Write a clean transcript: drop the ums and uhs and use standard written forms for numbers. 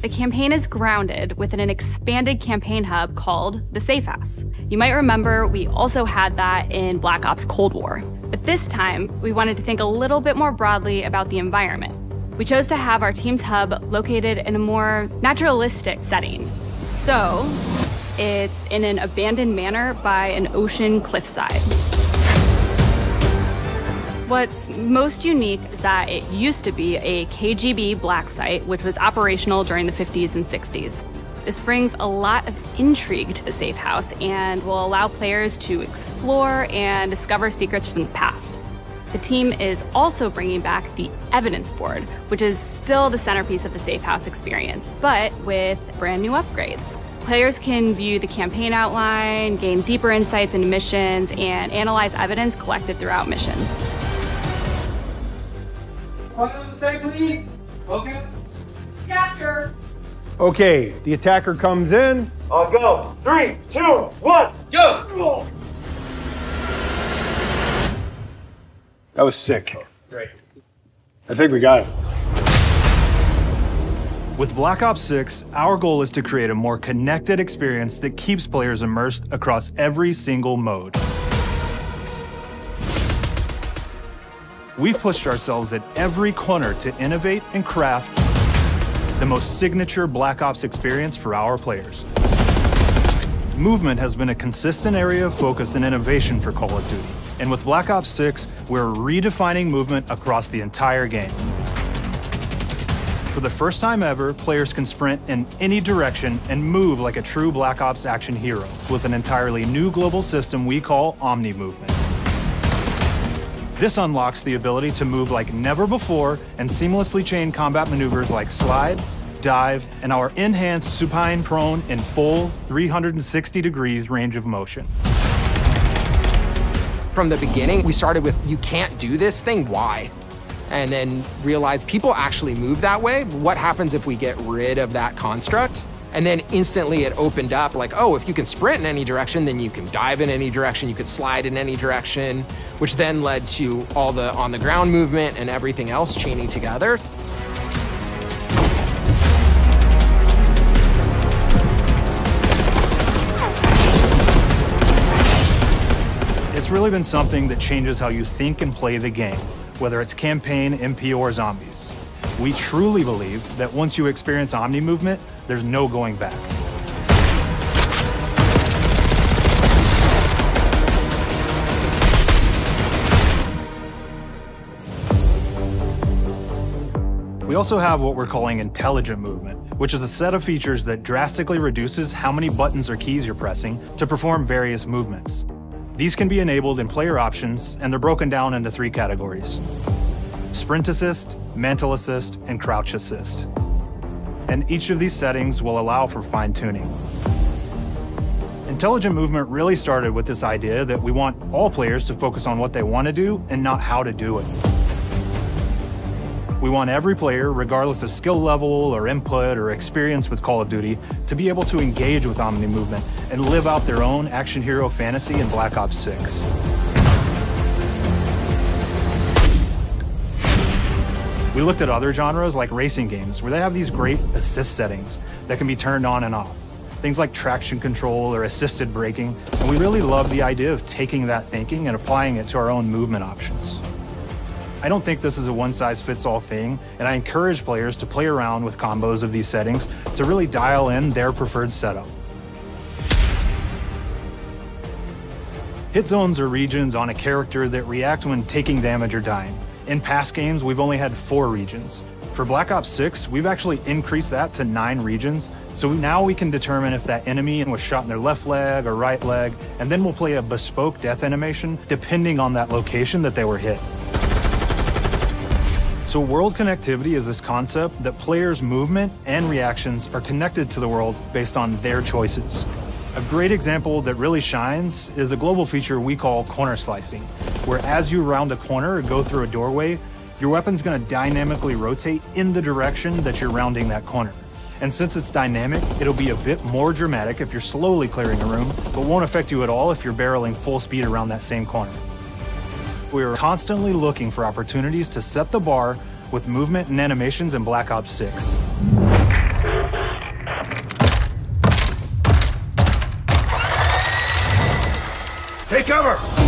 The campaign is grounded within an expanded campaign hub called the Safe House. You might remember we also had that in Black Ops Cold War. But this time, we wanted to think a little bit more broadly about the environment. We chose to have our team's hub located in a more naturalistic setting. So, it's in an abandoned manor by an ocean cliffside. What's most unique is that it used to be a KGB black site, which was operational during the 50s and 60s. This brings a lot of intrigue to the Safe House and will allow players to explore and discover secrets from the past. The team is also bringing back the evidence board, which is still the centerpiece of the Safe House experience, but with brand new upgrades. Players can view the campaign outline, gain deeper insights into missions, and analyze evidence collected throughout missions. What does it say, please? Okay. Capture. Okay, the attacker comes in. I'll go. 3, 2, 1, go! That was sick. Great. I think we got it. With Black Ops 6, our goal is to create a more connected experience that keeps players immersed across every single mode. We've pushed ourselves at every corner to innovate and craft the most signature Black Ops experience for our players. Movement has been a consistent area of focus and innovation for Call of Duty. And with Black Ops 6, we're redefining movement across the entire game. For the first time ever, players can sprint in any direction and move like a true Black Ops action hero with an entirely new global system we call Omni Movement. This unlocks the ability to move like never before and seamlessly chain combat maneuvers like slide, dive, and our enhanced supine prone in full 360 degrees range of motion. From the beginning, we started with, you can't do this thing, why? And then realized people actually move that way. What happens if we get rid of that construct? And then instantly it opened up like, oh, if you can sprint in any direction, then you can dive in any direction, you could slide in any direction, which then led to all the on-the-ground movement and everything else chaining together. It's really been something that changes how you think and play the game, whether it's campaign, MP, or zombies. We truly believe that once you experience Omni Movement, there's no going back. We also have what we're calling intelligent movement, which is a set of features that drastically reduces how many buttons or keys you're pressing to perform various movements. These can be enabled in player options, and they're broken down into 3 categories: Sprint Assist, Mantle Assist, and Crouch Assist. And each of these settings will allow for fine-tuning. Intelligent movement really started with this idea that we want all players to focus on what they want to do and not how to do it. We want every player, regardless of skill level or input or experience with Call of Duty, to be able to engage with Omni Movement and live out their own action hero fantasy in Black Ops 6. We looked at other genres like racing games, where they have these great assist settings that can be turned on and off. Things like traction control or assisted braking, and we really love the idea of taking that thinking and applying it to our own movement options. I don't think this is a one-size-fits-all thing, and I encourage players to play around with combos of these settings to really dial in their preferred setup. Hit zones are regions on a character that react when taking damage or dying. In past games, we've only had 4 regions. For Black Ops 6, we've actually increased that to 9 regions, so now we can determine if that enemy was shot in their left leg or right leg, and then we'll play a bespoke death animation depending on that location that they were hit. So world connectivity is this concept that players' movement and reactions are connected to the world based on their choices. A great example that really shines is a global feature we call corner slicing, where as you round a corner or go through a doorway, your weapon's going to dynamically rotate in the direction that you're rounding that corner. And since it's dynamic, it'll be a bit more dramatic if you're slowly clearing a room, but won't affect you at all if you're barreling full speed around that same corner. We are constantly looking for opportunities to set the bar with movement and animations in Black Ops 6. Take cover!